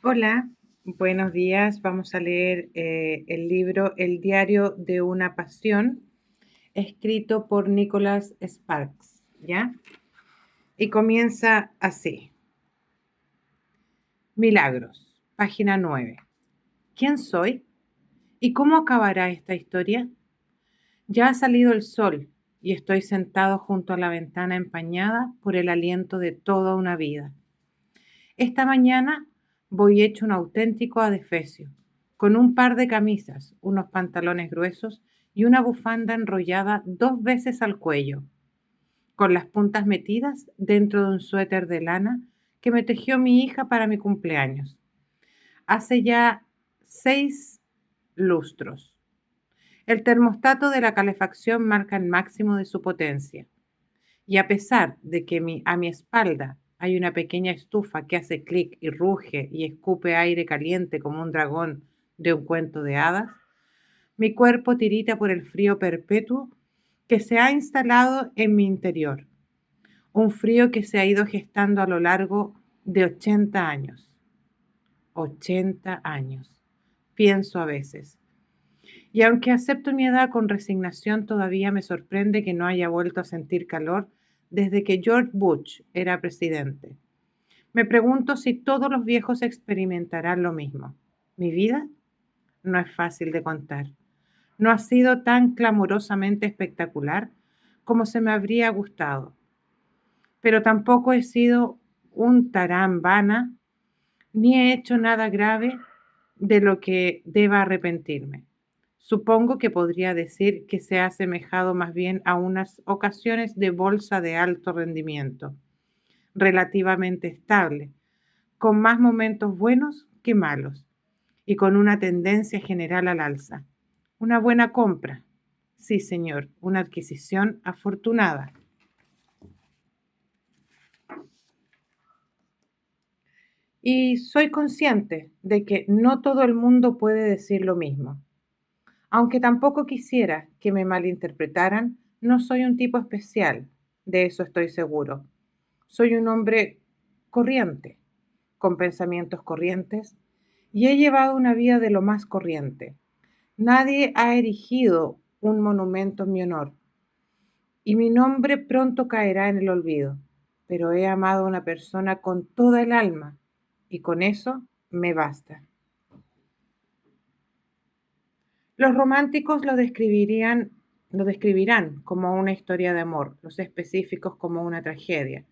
Hola, buenos días. Vamos a leer el libro El diario de una pasión, escrito por Nicholas Sparks, ¿ya? Y comienza así. Milagros, página 9. ¿Quién soy? ¿Y cómo acabará esta historia? Ya ha salido el sol y estoy sentado junto a la ventana empañada por el aliento de toda una vida. Esta mañana voy hecho un auténtico adefesio, con un par de camisas, unos pantalones gruesos y una bufanda enrollada 2 veces al cuello, con las puntas metidas dentro de un suéter de lana que me tejió mi hija para mi cumpleaños. Hace ya 6 lustros. El termostato de la calefacción marca el máximo de su potencia. Y a pesar de que a mi espalda hay una pequeña estufa que hace clic y ruge y escupe aire caliente como un dragón de un cuento de hadas, mi cuerpo tirita por el frío perpetuo que se ha instalado en mi interior. Un frío que se ha ido gestando a lo largo de 80 años. 80 años. Pienso a veces. Y aunque acepto mi edad con resignación, todavía me sorprende que no haya vuelto a sentir calor desde que George Bush era presidente. Me pregunto si todos los viejos experimentarán lo mismo. Mi vida no es fácil de contar. No ha sido tan clamorosamente espectacular como se me habría gustado, pero tampoco he sido un tarambana ni he hecho nada grave de lo que deba arrepentirme. Supongo que podría decir que se ha asemejado más bien a unas ocasiones de bolsa de alto rendimiento, relativamente estable, con más momentos buenos que malos y con una tendencia general al alza. Una buena compra. Sí, señor, una adquisición afortunada. Y soy consciente de que no todo el mundo puede decir lo mismo. Aunque tampoco quisiera que me malinterpretaran, no soy un tipo especial, de eso estoy seguro. Soy un hombre corriente, con pensamientos corrientes, y he llevado una vida de lo más corriente. Nadie ha erigido un monumento en mi honor, y mi nombre pronto caerá en el olvido, pero he amado a una persona con toda el alma, y con eso me basta. Los románticos lo describirán como una historia de amor, los específicos como una tragedia.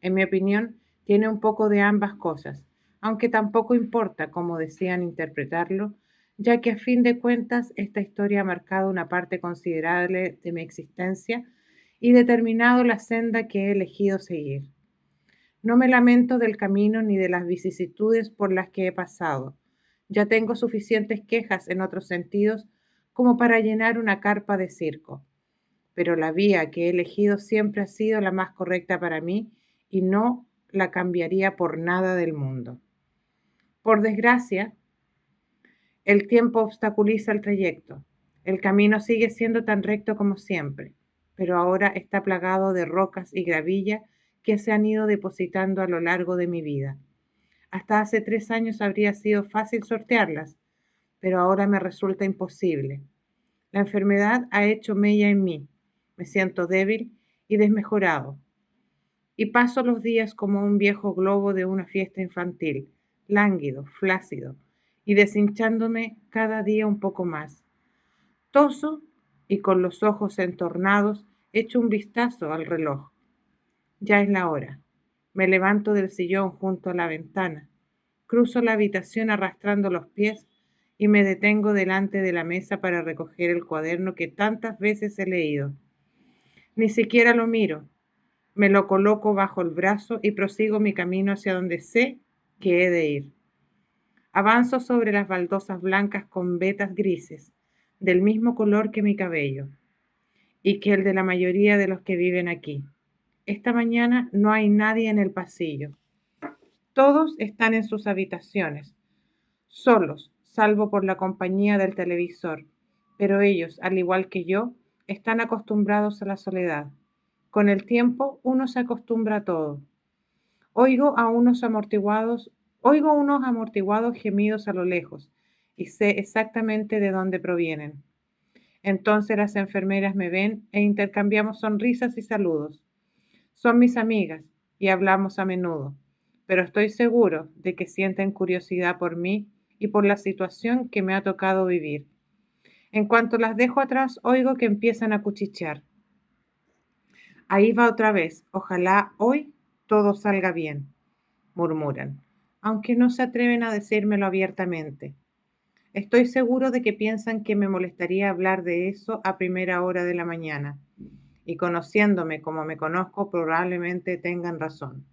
En mi opinión, tiene un poco de ambas cosas, aunque tampoco importa cómo desean interpretarlo, ya que a fin de cuentas esta historia ha marcado una parte considerable de mi existencia y determinado la senda que he elegido seguir. No me lamento del camino ni de las vicisitudes por las que he pasado. Ya tengo suficientes quejas en otros sentidos como para llenar una carpa de circo, pero la vía que he elegido siempre ha sido la más correcta para mí y no la cambiaría por nada del mundo. Por desgracia, el tiempo obstaculiza el trayecto. El camino sigue siendo tan recto como siempre, pero ahora está plagado de rocas y gravilla que se han ido depositando a lo largo de mi vida. Hasta hace 3 años habría sido fácil sortearlas, pero ahora me resulta imposible. La enfermedad ha hecho mella en mí. Me siento débil y desmejorado. Y paso los días como un viejo globo de una fiesta infantil, lánguido, flácido, y deshinchándome cada día un poco más. Toso y con los ojos entornados echo un vistazo al reloj. Ya es la hora. Me levanto del sillón junto a la ventana. Cruzo la habitación arrastrando los pies y me detengo delante de la mesa para recoger el cuaderno que tantas veces he leído. Ni siquiera lo miro. Me lo coloco bajo el brazo y prosigo mi camino hacia donde sé que he de ir. Avanzo sobre las baldosas blancas con vetas grises, del mismo color que mi cabello y que el de la mayoría de los que viven aquí. Esta mañana no hay nadie en el pasillo. Todos están en sus habitaciones, solos, salvo por la compañía del televisor, pero ellos, al igual que yo, están acostumbrados a la soledad. Con el tiempo uno se acostumbra a todo. Oigo a unos amortiguados Oigo unos amortiguados gemidos a lo lejos y sé exactamente de dónde provienen. Entonces las enfermeras me ven e intercambiamos sonrisas y saludos. Son mis amigas y hablamos a menudo, pero estoy seguro de que sienten curiosidad por mí y por la situación que me ha tocado vivir. En cuanto las dejo atrás, oigo que empiezan a cuchichear. Ahí va otra vez. Ojalá hoy todo salga bien, murmuran, aunque no se atreven a decírmelo abiertamente. Estoy seguro de que piensan que me molestaría hablar de eso a primera hora de la mañana, y conociéndome como me conozco, probablemente tengan razón.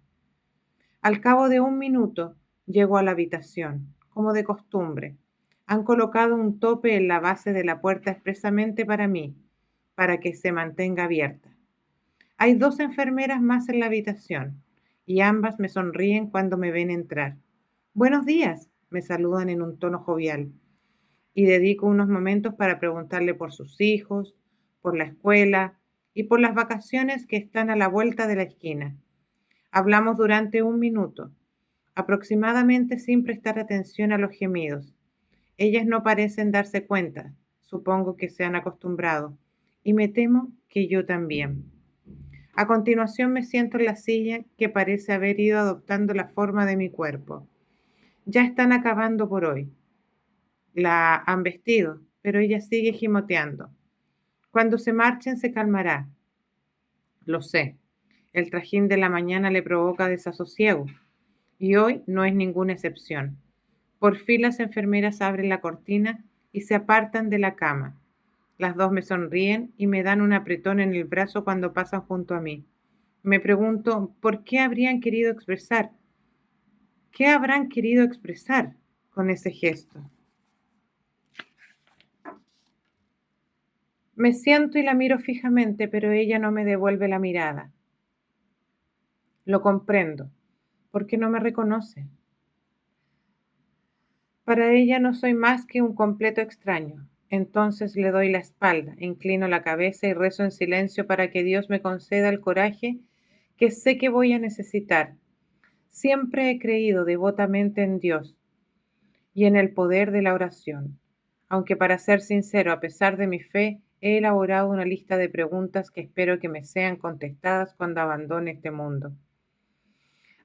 Al cabo de un minuto, llego a la habitación, como de costumbre. Han colocado un tope en la base de la puerta expresamente para mí, para que se mantenga abierta. Hay dos enfermeras más en la habitación y ambas me sonríen cuando me ven entrar. Buenos días, me saludan en un tono jovial y dedico unos momentos para preguntarle por sus hijos, por la escuela y por las vacaciones que están a la vuelta de la esquina. Hablamos durante un minuto, aproximadamente sin prestar atención a los gemidos. Ellas no parecen darse cuenta, supongo que se han acostumbrado, y me temo que yo también. A continuación me siento en la silla que parece haber ido adoptando la forma de mi cuerpo. Ya están acabando por hoy. La han vestido, pero ella sigue gimoteando. Cuando se marchen se calmará. Lo sé. El trajín de la mañana le provoca desasosiego, y hoy no es ninguna excepción. Por fin las enfermeras abren la cortina y se apartan de la cama. Las dos me sonríen y me dan un apretón en el brazo cuando pasan junto a mí. Me pregunto, ¿por qué habrían querido expresar? ¿Qué habrán querido expresar con ese gesto? Me siento y la miro fijamente, pero ella no me devuelve la mirada. Lo comprendo, porque no me reconoce. Para ella no soy más que un completo extraño. Entonces le doy la espalda, inclino la cabeza y rezo en silencio para que Dios me conceda el coraje que sé que voy a necesitar. Siempre he creído devotamente en Dios y en el poder de la oración, aunque para ser sincero, a pesar de mi fe, he elaborado una lista de preguntas que espero que me sean contestadas cuando abandone este mundo.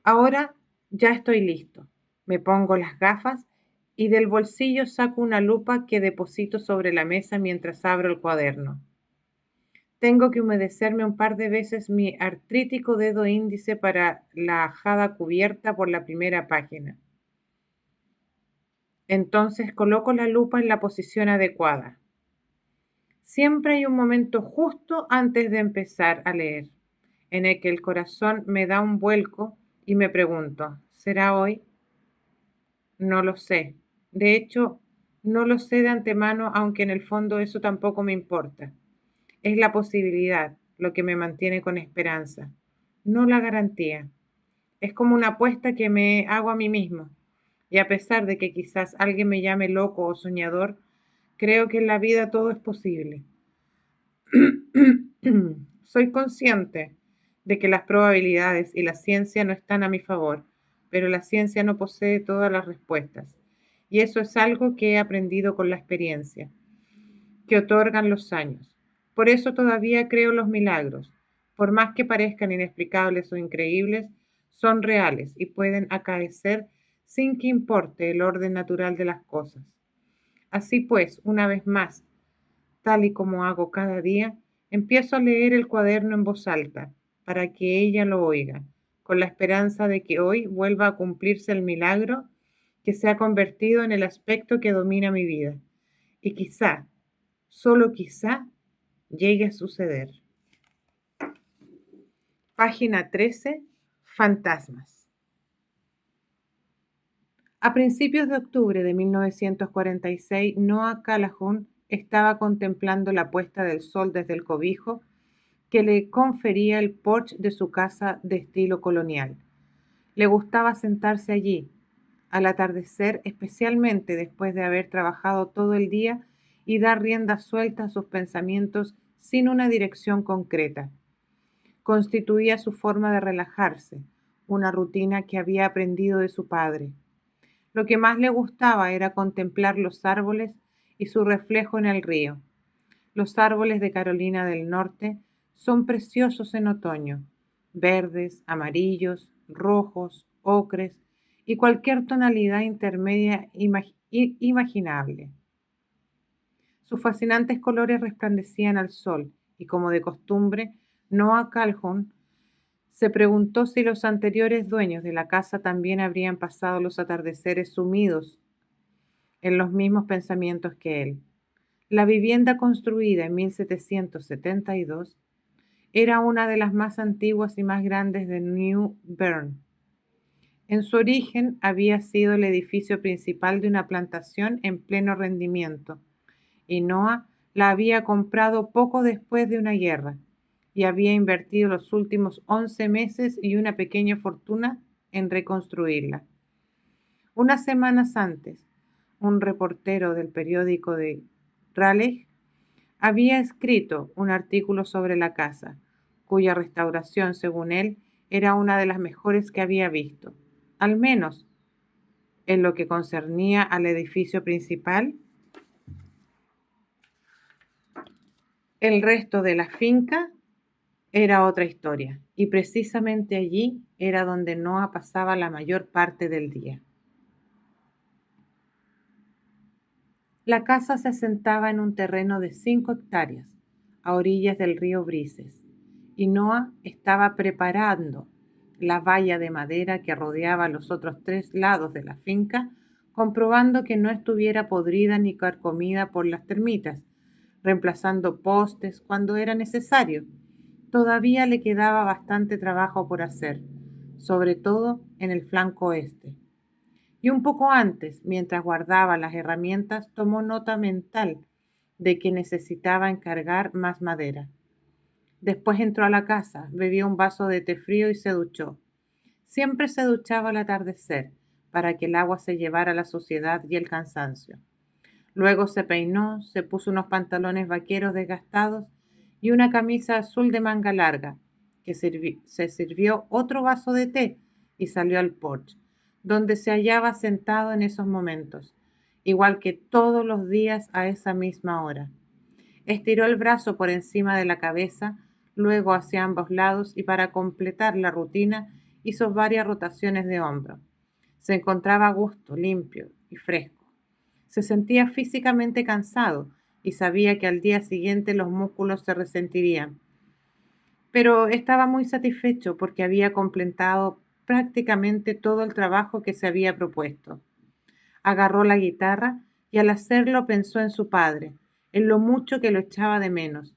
Ahora ya estoy listo. Me pongo las gafas y del bolsillo saco una lupa que deposito sobre la mesa mientras abro el cuaderno. Tengo que humedecerme un par de veces mi artrítico dedo índice para la ajada cubierta por la primera página. Entonces coloco la lupa en la posición adecuada. Siempre hay un momento justo antes de empezar a leer, en el que el corazón me da un vuelco y me pregunto, ¿será hoy? No lo sé. De hecho, no lo sé de antemano, aunque en el fondo eso tampoco me importa. Es la posibilidad lo que me mantiene con esperanza, no la garantía. Es como una apuesta que me hago a mí mismo. Y a pesar de que quizás alguien me llame loco o soñador, creo que en la vida todo es posible. Soy consciente de que las probabilidades y la ciencia no están a mi favor, pero la ciencia no posee todas las respuestas. Y eso es algo que he aprendido con la experiencia, que otorgan los años. Por eso todavía creo en los milagros. Por más que parezcan inexplicables o increíbles, son reales y pueden acaecer sin que importe el orden natural de las cosas. Así pues, una vez más, tal y como hago cada día, empiezo a leer el cuaderno en voz alta para que ella lo oiga, con la esperanza de que hoy vuelva a cumplirse el milagro que se ha convertido en el aspecto que domina mi vida. Y quizá, solo quizá, llegue a suceder. Página 13. Fantasmas. A principios de octubre de 1946, Noah Calhoun estaba contemplando la puesta del sol desde el cobijo que le confería el porche de su casa de estilo colonial. Le gustaba sentarse allí, al atardecer, especialmente después de haber trabajado todo el día y dar rienda suelta a sus pensamientos sin una dirección concreta. Constituía su forma de relajarse, una rutina que había aprendido de su padre. Lo que más le gustaba era contemplar los árboles y su reflejo en el río. Los árboles de Carolina del Norte son preciosos en otoño, verdes, amarillos, rojos, ocres y cualquier tonalidad intermedia imaginable. Sus fascinantes colores resplandecían al sol y, como de costumbre, Noah Calhoun se preguntó si los anteriores dueños de la casa también habrían pasado los atardeceres sumidos en los mismos pensamientos que él. La vivienda construida en 1772 era una de las más antiguas y más grandes de New Bern. En su origen había sido el edificio principal de una plantación en pleno rendimiento, y Noah la había comprado poco después de una guerra y había invertido los últimos 11 meses y una pequeña fortuna en reconstruirla. Unas semanas antes, un reportero del periódico de Raleigh había escrito un artículo sobre la casa, cuya restauración, según él, era una de las mejores que había visto, al menos en lo que concernía al edificio principal. El resto de la finca era otra historia, y precisamente allí era donde Noah pasaba la mayor parte del día. La casa se asentaba en un terreno de 5 hectáreas, a orillas del río Brises, y Noah estaba preparando la valla de madera que rodeaba los otros 3 lados de la finca, comprobando que no estuviera podrida ni carcomida por las termitas, reemplazando postes cuando era necesario. Todavía le quedaba bastante trabajo por hacer, sobre todo en el flanco oeste. Y un poco antes, mientras guardaba las herramientas, tomó nota mental de que necesitaba encargar más madera. Después entró a la casa, bebió un vaso de té frío y se duchó. Siempre se duchaba al atardecer, para que el agua se llevara la suciedad y el cansancio. Luego se peinó, se puso unos pantalones vaqueros desgastados y una camisa azul de manga larga, se sirvió otro vaso de té y salió al porche, donde se hallaba sentado en esos momentos, igual que todos los días a esa misma hora. Estiró el brazo por encima de la cabeza, luego hacia ambos lados y para completar la rutina hizo varias rotaciones de hombro. Se encontraba a gusto, limpio y fresco. Se sentía físicamente cansado y sabía que al día siguiente los músculos se resentirían, pero estaba muy satisfecho porque había completado prácticamente todo el trabajo que se había propuesto. Agarró la guitarra y al hacerlo pensó en su padre, en lo mucho que lo echaba de menos.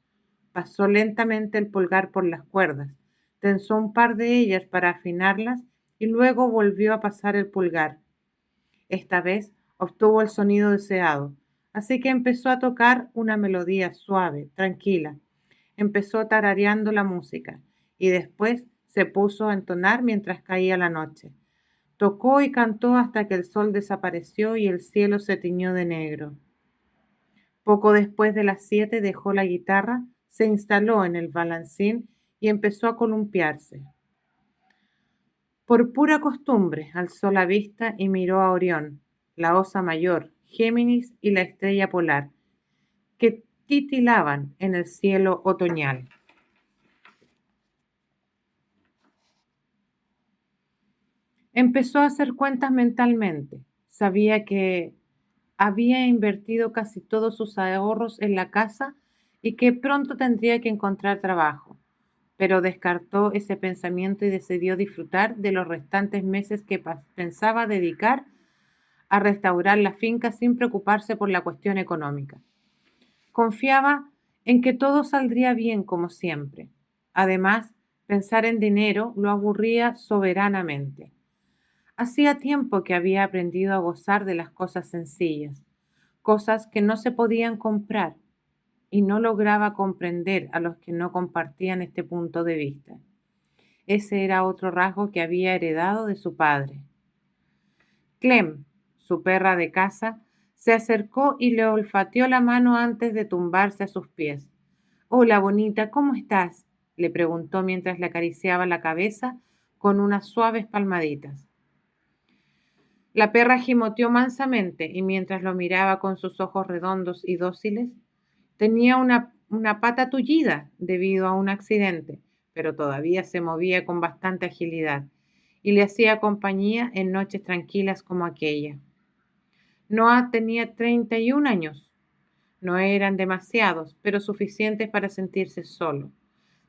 Pasó lentamente el pulgar por las cuerdas, tensó un par de ellas para afinarlas y luego volvió a pasar el pulgar. Esta vez obtuvo el sonido deseado, así que empezó a tocar una melodía suave, tranquila. Empezó tarareando la música y después se puso a entonar mientras caía la noche. Tocó y cantó hasta que el sol desapareció y el cielo se tiñó de negro. Poco después de las 7 dejó la guitarra, se instaló en el balancín y empezó a columpiarse. Por pura costumbre, alzó la vista y miró a Orión, la Osa Mayor, Géminis y la estrella polar, que titilaban en el cielo otoñal. Empezó a hacer cuentas mentalmente. Sabía que había invertido casi todos sus ahorros en la casa y que pronto tendría que encontrar trabajo, pero descartó ese pensamiento y decidió disfrutar de los restantes meses que pensaba dedicar a restaurar la finca sin preocuparse por la cuestión económica. Confiaba en que todo saldría bien como siempre. Además, pensar en dinero lo aburría soberanamente. Hacía tiempo que había aprendido a gozar de las cosas sencillas, cosas que no se podían comprar, y no lograba comprender a los que no compartían este punto de vista. Ese era otro rasgo que había heredado de su padre. Clem, su perra de casa, se acercó y le olfateó la mano antes de tumbarse a sus pies. Hola, bonita, ¿cómo estás?, le preguntó mientras le acariciaba la cabeza con unas suaves palmaditas. La perra gimoteó mansamente y mientras lo miraba con sus ojos redondos y dóciles, tenía una pata tullida debido a un accidente, pero todavía se movía con bastante agilidad y le hacía compañía en noches tranquilas como aquella. Noah tenía 31 años. No eran demasiados, pero suficientes para sentirse solo.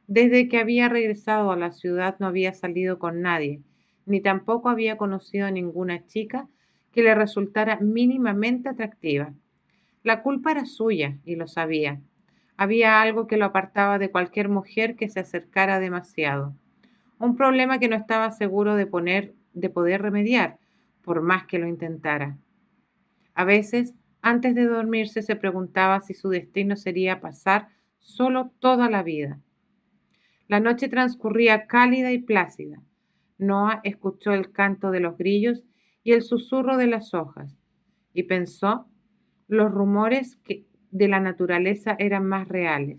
Desde que había regresado a la ciudad no había salido con nadie, ni tampoco había conocido a ninguna chica que le resultara mínimamente atractiva. La culpa era suya y lo sabía. Había algo que lo apartaba de cualquier mujer que se acercara demasiado. Un problema que no estaba seguro de poder remediar, por más que lo intentara. A veces, antes de dormirse, se preguntaba si su destino sería pasar solo toda la vida. La noche transcurría cálida y plácida. Noah escuchó el canto de los grillos y el susurro de las hojas, y pensó, los rumores de la naturaleza eran más reales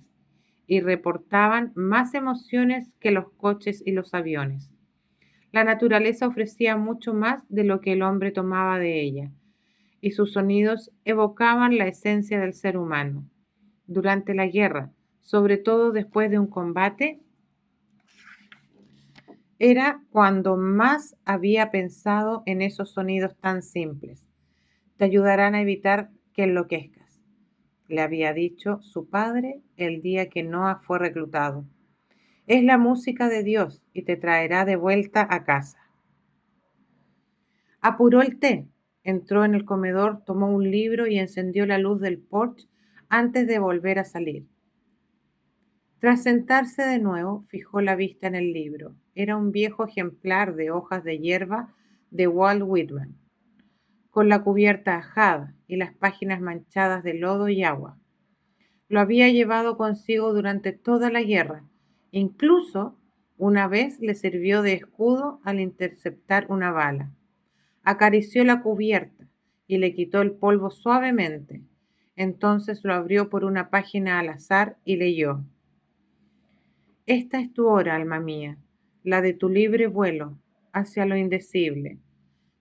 y reportaban más emociones que los coches y los aviones. La naturaleza ofrecía mucho más de lo que el hombre tomaba de ella, y sus sonidos evocaban la esencia del ser humano. Durante la guerra, sobre todo después de un combate, era cuando más había pensado en esos sonidos tan simples. Te ayudarán a evitar que enloquezcas, le había dicho su padre el día que Noah fue reclutado. Es la música de Dios y te traerá de vuelta a casa. Apuró el té, entró en el comedor, tomó un libro y encendió la luz del porche antes de volver a salir. Tras sentarse de nuevo, fijó la vista en el libro. Era un viejo ejemplar de hojas de hierba de Walt Whitman, con la cubierta ajada y las páginas manchadas de lodo y agua. Lo había llevado consigo durante toda la guerra. Incluso una vez le sirvió de escudo al interceptar una bala. Acarició la cubierta y le quitó el polvo suavemente. Entonces lo abrió por una página al azar y leyó. Esta es tu hora, alma mía, la de tu libre vuelo hacia lo indecible.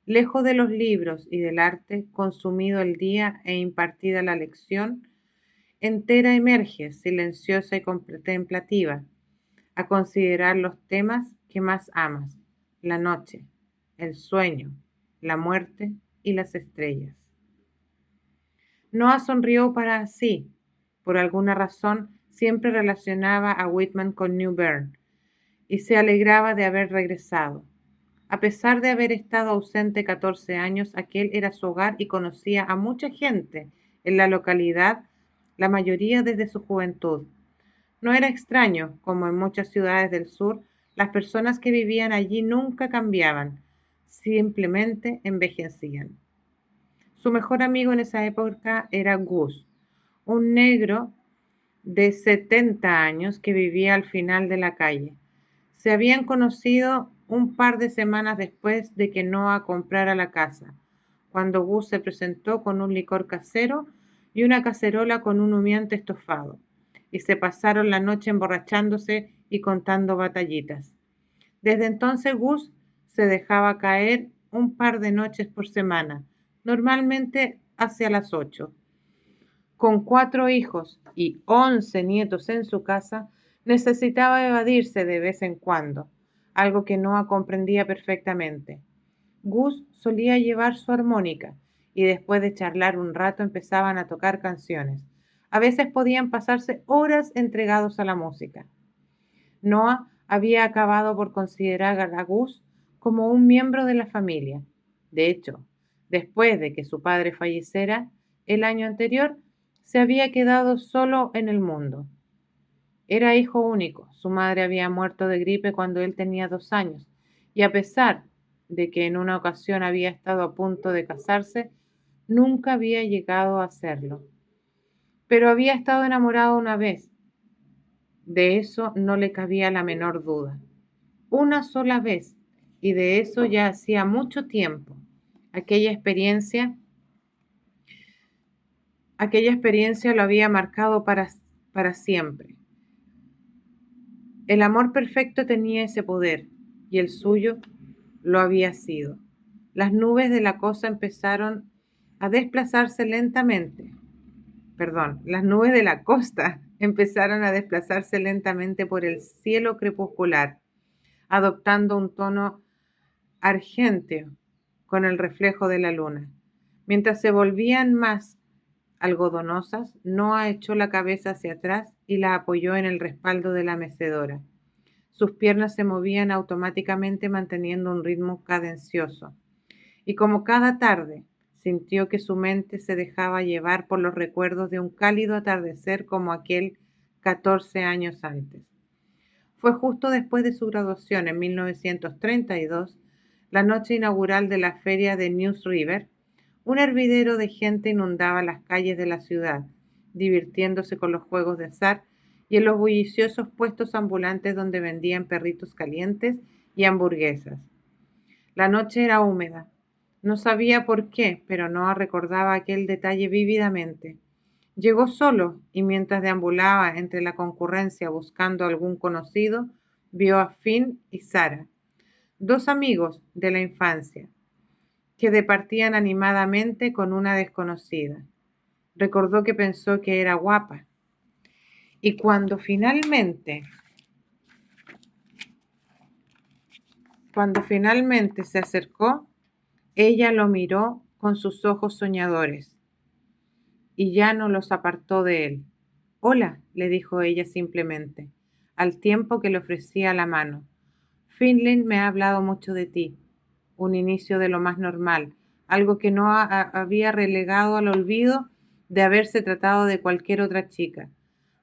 Lejos de los libros y del arte, consumido el día e impartida la lección, entera emerges, silenciosa y contemplativa, a considerar los temas que más amas, la noche, el sueño, la muerte y las estrellas. Noah sonrió para sí. Por alguna razón, siempre relacionaba a Whitman con New Bern y se alegraba de haber regresado. A pesar de haber estado ausente 14 años, aquel era su hogar y conocía a mucha gente en la localidad, la mayoría desde su juventud. No era extraño, como en muchas ciudades del sur, las personas que vivían allí nunca cambiaban, simplemente envejecían. Su mejor amigo en esa época era Gus, un negro de 70 años que vivía al final de la calle. Se habían conocido un par de semanas después de que Noah comprara la casa, cuando Gus se presentó con un licor casero y una cacerola con un humeante estofado, y se pasaron la noche emborrachándose y contando batallitas. Desde entonces Gus se dejaba caer un par de noches por semana, normalmente hacia las 8. Con 4 hijos y 11 nietos en su casa, necesitaba evadirse de vez en cuando, algo que Noah comprendía perfectamente. Gus solía llevar su armónica y después de charlar un rato empezaban a tocar canciones. A veces podían pasarse horas entregados a la música. Noah había acabado por considerar a Gus como un miembro de la familia. De hecho, después de que su padre falleciera el año anterior, se había quedado solo en el mundo. Era hijo único. Su madre había muerto de gripe cuando él tenía 2 años, y a pesar de que en una ocasión había estado a punto de casarse, nunca había llegado a hacerlo. Pero había estado enamorado una vez. De eso no le cabía la menor duda. Una sola vez, y de eso ya hacía mucho tiempo. Aquella experiencia, aquella experiencia lo había marcado para siempre. El amor perfecto tenía ese poder, y el suyo lo había sido. Las nubes de la costa empezaron a desplazarse lentamente. Perdón, las nubes de la costa empezaron a desplazarse lentamente por el cielo crepuscular, adoptando un tono argénteo con el reflejo de la luna. Mientras se volvían más algodonosas, Noah echó la cabeza hacia atrás y la apoyó en el respaldo de la mecedora. Sus piernas se movían automáticamente manteniendo un ritmo cadencioso. Y como cada tarde, sintió que su mente se dejaba llevar por los recuerdos de un cálido atardecer como aquel 14 años antes. Fue justo después de su graduación en 1932, la noche inaugural de la feria de News River. Un hervidero de gente inundaba las calles de la ciudad, divirtiéndose con los juegos de azar y en los bulliciosos puestos ambulantes donde vendían perritos calientes y hamburguesas. La noche era húmeda. No sabía por qué, pero Noah recordaba aquel detalle vívidamente. Llegó solo y mientras deambulaba entre la concurrencia buscando algún conocido, vio a Finn y Sarah, dos amigos de la infancia, que departían animadamente con una desconocida. Recordó que pensó que era guapa. Y cuando finalmente se acercó, ella lo miró con sus ojos soñadores y ya no los apartó de él. Hola, le dijo ella simplemente, al tiempo que le ofrecía la mano. Finley me ha hablado mucho de ti. Un inicio de lo más normal, algo que no había relegado al olvido de haberse tratado de cualquier otra chica.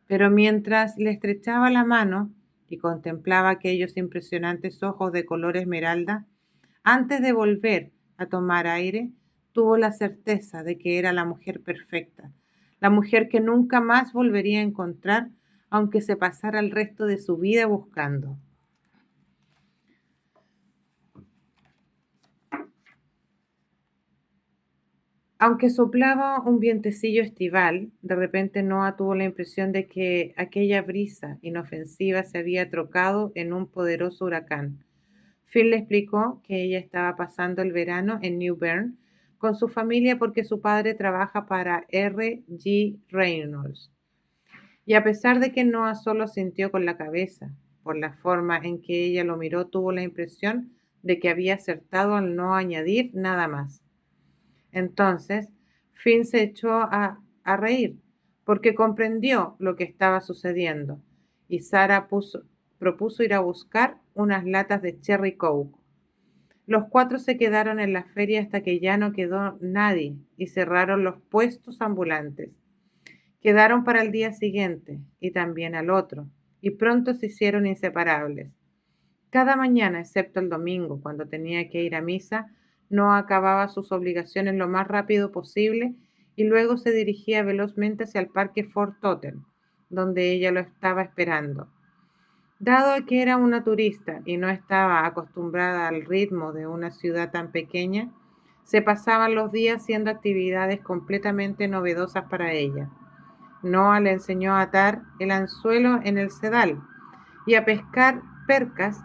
Pero mientras le estrechaba la mano y contemplaba aquellos impresionantes ojos de color esmeralda, antes de volver a tomar aire, tuvo la certeza de que era la mujer perfecta, la mujer que nunca más volvería a encontrar, aunque se pasara el resto de su vida buscando. Aunque soplaba un vientecillo estival, de repente Noah tuvo la impresión de que aquella brisa inofensiva se había trocado en un poderoso huracán. Phil le explicó que ella estaba pasando el verano en New Bern con su familia porque su padre trabaja para R. G. Reynolds. Y a pesar de que Noah solo sintió con la cabeza, por la forma en que ella lo miró, tuvo la impresión de que había acertado al no añadir nada más. Entonces, Finn se echó a reír porque comprendió lo que estaba sucediendo y Sara propuso ir a buscar unas latas de Cherry Coke. Los cuatro se quedaron en la feria hasta que ya no quedó nadie y cerraron los puestos ambulantes. Quedaron para el día siguiente y también al otro, y pronto se hicieron inseparables. Cada mañana, excepto el domingo, cuando tenía que ir a misa, no acababa sus obligaciones lo más rápido posible y luego se dirigía velozmente hacia el parque Fort Totten, donde ella lo estaba esperando. Dado que era una turista y no estaba acostumbrada al ritmo de una ciudad tan pequeña, se pasaban los días haciendo actividades completamente novedosas para ella. Noah le enseñó a atar el anzuelo en el sedal y a pescar percas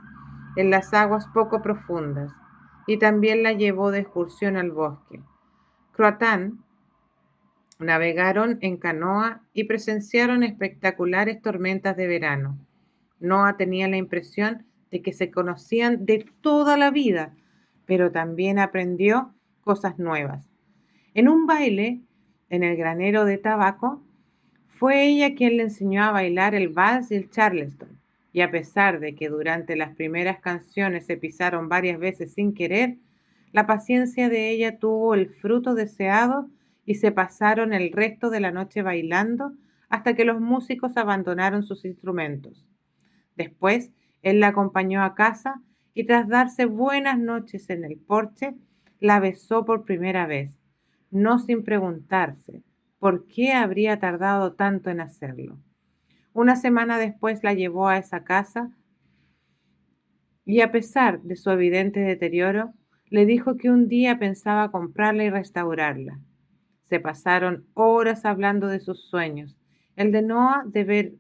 en las aguas poco profundas, y también la llevó de excursión al bosque. Croatán navegaron en canoa y presenciaron espectaculares tormentas de verano. Noah tenía la impresión de que se conocían de toda la vida, pero también aprendió cosas nuevas. En un baile, en el granero de tabaco, fue ella quien le enseñó a bailar el vals y el charleston, y a pesar de que durante las primeras canciones se pisaron varias veces sin querer, la paciencia de ella tuvo el fruto deseado y se pasaron el resto de la noche bailando hasta que los músicos abandonaron sus instrumentos. Después, él la acompañó a casa y tras darse buenas noches en el porche, la besó por primera vez, no sin preguntarse por qué habría tardado tanto en hacerlo. Una semana después la llevó a esa casa y a pesar de su evidente deterioro, le dijo que un día pensaba comprarla y restaurarla. Se pasaron horas hablando de sus sueños, el de Noah de ver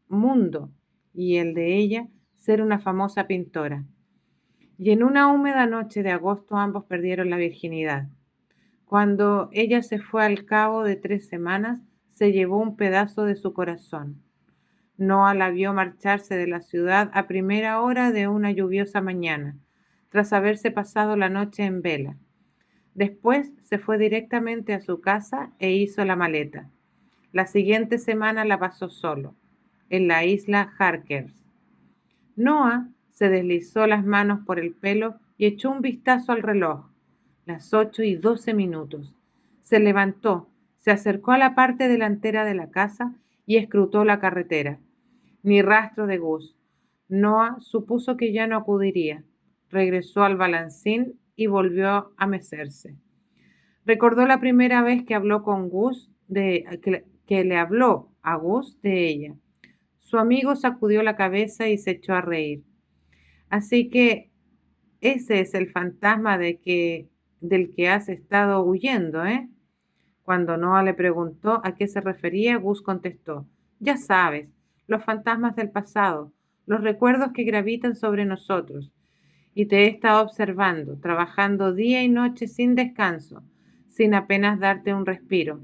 mundo y el de ella ser una famosa pintora. Y en una húmeda noche de agosto ambos perdieron la virginidad. Cuando ella se fue al cabo de 3 semanas, se llevó un pedazo de su corazón. Noah la vio marcharse de la ciudad a primera hora de una lluviosa mañana, tras haberse pasado la noche en vela. Después se fue directamente a su casa e hizo la maleta. La siguiente semana la pasó solo, en la isla Harkers. Noah se deslizó las manos por el pelo y echó un vistazo al reloj. Las 8:12. Se levantó, se acercó a la parte delantera de la casa y escrutó la carretera. Ni rastro de Gus. Noah supuso que ya no acudiría. Regresó al balancín y volvió a mecerse. Recordó la primera vez que habló con Gus, que le habló a Gus de ella. Su amigo sacudió la cabeza y se echó a reír. Así que ese es el fantasma del que has estado huyendo, ¿eh? Cuando Noah le preguntó a qué se refería, Gus contestó: ya sabes, los fantasmas del pasado, los recuerdos que gravitan sobre nosotros. Y te he estado observando, trabajando día y noche sin descanso, sin apenas darte un respiro.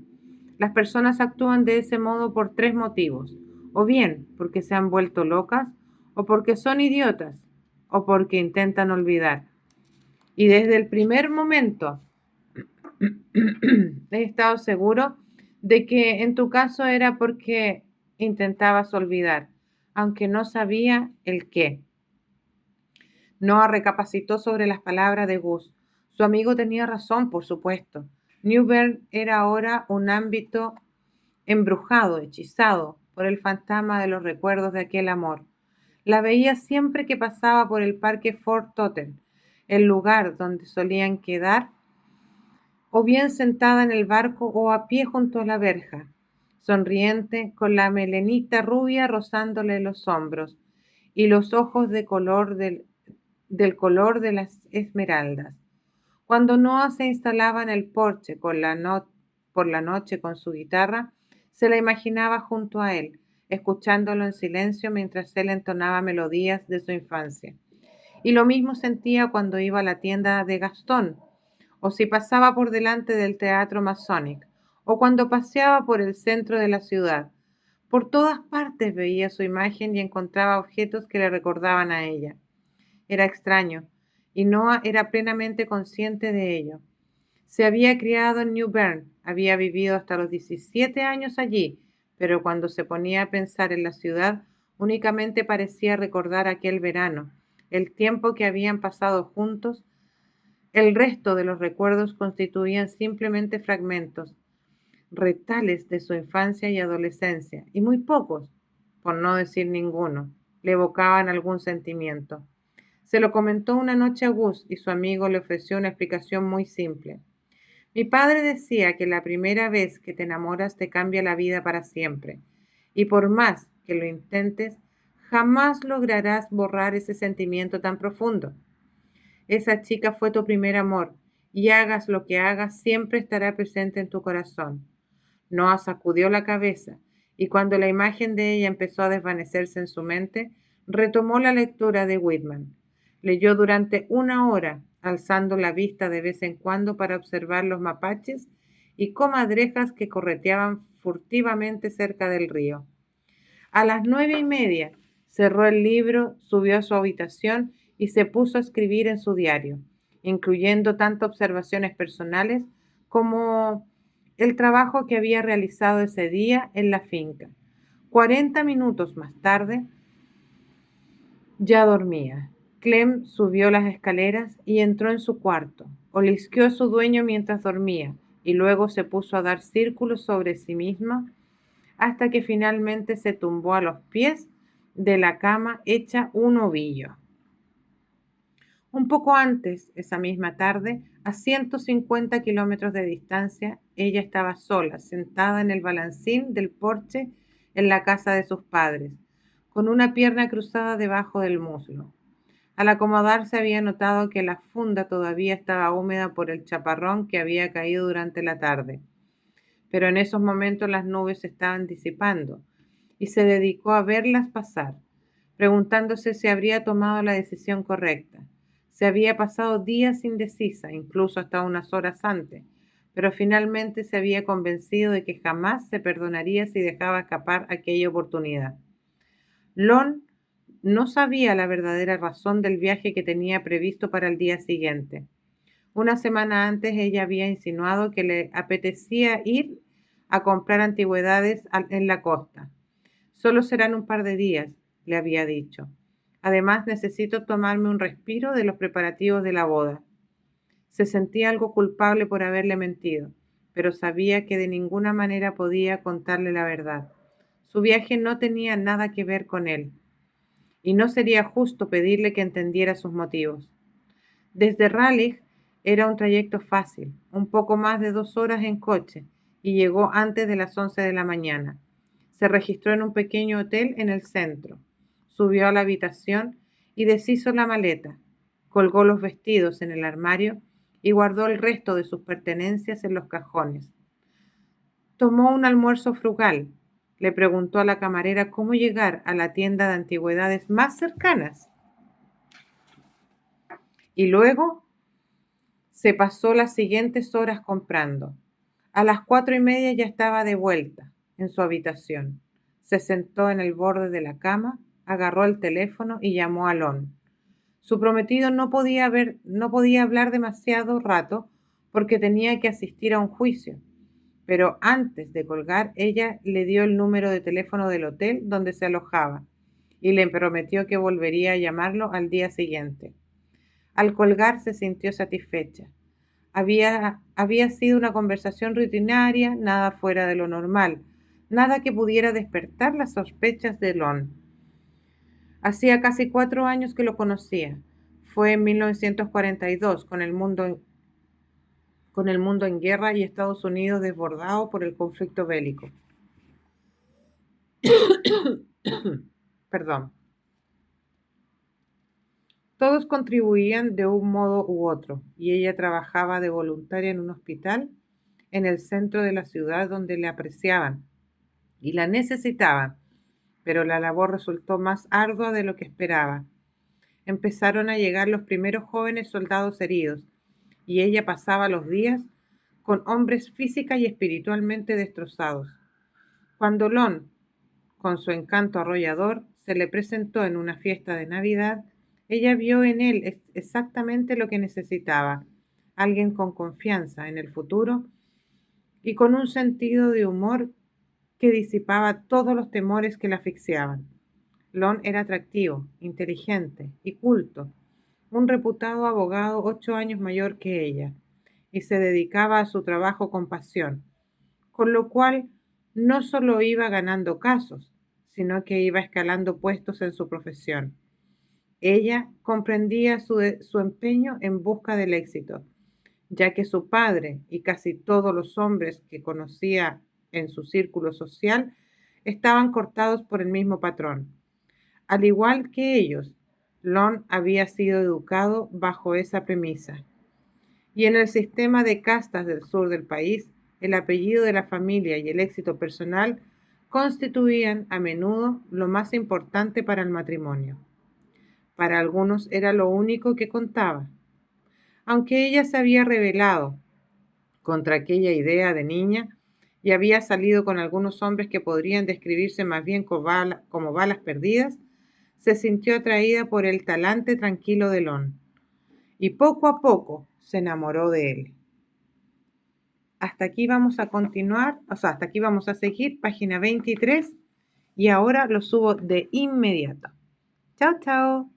Las personas actúan de ese modo por 3 motivos: o bien porque se han vuelto locas, o porque son idiotas, o porque intentan olvidar. Y desde el primer momento he estado seguro de que en tu caso era porque intentabas olvidar, aunque no sabía el qué. Noah recapacitó sobre las palabras de Gus. Su amigo tenía razón, por supuesto. New Bern era ahora un ámbito embrujado, hechizado por el fantasma de los recuerdos de aquel amor. La veía siempre que pasaba por el parque Fort Totten, el lugar donde solían quedar, o bien sentada en el barco o a pie junto a la verja, sonriente, con la melenita rubia rozándole los hombros y los ojos del color de las esmeraldas. Cuando Noah se instalaba en el porche por la noche con su guitarra, se la imaginaba junto a él, escuchándolo en silencio mientras él entonaba melodías de su infancia. Y lo mismo sentía cuando iba a la tienda de Gastón, o si pasaba por delante del teatro Masonic, o cuando paseaba por el centro de la ciudad. Por todas partes veía su imagen y encontraba objetos que le recordaban a ella. Era extraño, y Noah era plenamente consciente de ello. Se había criado en New Bern, había vivido hasta los 17 años allí, pero cuando se ponía a pensar en la ciudad, únicamente parecía recordar aquel verano, el tiempo que habían pasado juntos. El resto de los recuerdos constituían simplemente fragmentos, retales de su infancia y adolescencia, y muy pocos, por no decir ninguno, le evocaban algún sentimiento. Se lo comentó una noche a Gus y su amigo le ofreció una explicación muy simple. Mi padre decía que la primera vez que te enamoras te cambia la vida para siempre, y por más que lo intentes, jamás lograrás borrar ese sentimiento tan profundo. Esa chica fue tu primer amor, y hagas lo que hagas, siempre estará presente en tu corazón. Noah sacudió la cabeza, y cuando la imagen de ella empezó a desvanecerse en su mente, retomó la lectura de Whitman. Leyó durante una hora, alzando la vista de vez en cuando para observar los mapaches y comadrejas que correteaban furtivamente cerca del río. A las 9:30 cerró el libro, subió a su habitación y se puso a escribir en su diario, incluyendo tanto observaciones personales como el trabajo que había realizado ese día en la finca. 40 minutos más tarde, ya dormía. Clem subió las escaleras y entró en su cuarto. Olisqueó a su dueño mientras dormía y luego se puso a dar círculos sobre sí misma hasta que finalmente se tumbó a los pies de la cama hecha un ovillo. Un poco antes, esa misma tarde, a 150 kilómetros de distancia, ella estaba sola, sentada en el balancín del porche en la casa de sus padres, con una pierna cruzada debajo del muslo. Al acomodarse había notado que la funda todavía estaba húmeda por el chaparrón que había caído durante la tarde. Pero en esos momentos las nubes se estaban disipando y se dedicó a verlas pasar, preguntándose si habría tomado la decisión correcta. Se había pasado días indecisa, incluso hasta unas horas antes, pero finalmente se había convencido de que jamás se perdonaría si dejaba escapar aquella oportunidad. Lon no sabía la verdadera razón del viaje que tenía previsto para el día siguiente. Una semana antes ella había insinuado que le apetecía ir a comprar antigüedades en la costa. Solo serán un par de días, le había dicho. Además, necesito tomarme un respiro de los preparativos de la boda. Se sentía algo culpable por haberle mentido, pero sabía que de ninguna manera podía contarle la verdad. Su viaje no tenía nada que ver con él, y no sería justo pedirle que entendiera sus motivos. Desde Raleigh era un trayecto fácil, un poco más de 2 horas en coche, y llegó antes de las 11 de la mañana. Se registró en un pequeño hotel en el centro. Subió a la habitación y deshizo la maleta. Colgó los vestidos en el armario y guardó el resto de sus pertenencias en los cajones. Tomó un almuerzo frugal. Le preguntó a la camarera cómo llegar a la tienda de antigüedades más cercanas. Y luego se pasó las siguientes horas comprando. A las 4:30 ya estaba de vuelta en su habitación. Se sentó en el borde de la cama, agarró el teléfono y llamó a Lon. Su prometido no podía hablar demasiado rato porque tenía que asistir a un juicio. Pero antes de colgar, ella le dio el número de teléfono del hotel donde se alojaba y le prometió que volvería a llamarlo al día siguiente. Al colgar se sintió satisfecha. Había sido una conversación rutinaria, nada fuera de lo normal, nada que pudiera despertar las sospechas de Lon. Hacía casi 4 años que lo conocía. Fue en 1942, con el mundo en guerra y Estados Unidos desbordado por el conflicto bélico. Perdón. Todos contribuían de un modo u otro, y ella trabajaba de voluntaria en un hospital en el centro de la ciudad donde le apreciaban y la necesitaban, pero la labor resultó más ardua de lo que esperaba. Empezaron a llegar los primeros jóvenes soldados heridos, y ella pasaba los días con hombres física y espiritualmente destrozados. Cuando Lon, con su encanto arrollador, se le presentó en una fiesta de Navidad, ella vio en él exactamente lo que necesitaba, alguien con confianza en el futuro y con un sentido de humor que disipaba todos los temores que la asfixiaban. Lon era atractivo, inteligente y culto, un reputado abogado 8 años mayor que ella, y se dedicaba a su trabajo con pasión, con lo cual no solo iba ganando casos, sino que iba escalando puestos en su profesión. Ella comprendía su empeño en busca del éxito, ya que su padre y casi todos los hombres que conocía en su círculo social estaban cortados por el mismo patrón. Al igual que ellos, Lon había sido educado bajo esa premisa. Y en el sistema de castas del sur del país, el apellido de la familia y el éxito personal constituían a menudo lo más importante para el matrimonio. Para algunos era lo único que contaba. Aunque ella se había rebelado contra aquella idea de niña y había salido con algunos hombres que podrían describirse más bien como balas perdidas, se sintió atraída por el talante tranquilo de Lon y poco a poco se enamoró de él. Hasta aquí vamos a continuar, hasta aquí vamos a seguir, página 23, y ahora lo subo de inmediato. Chao, chao.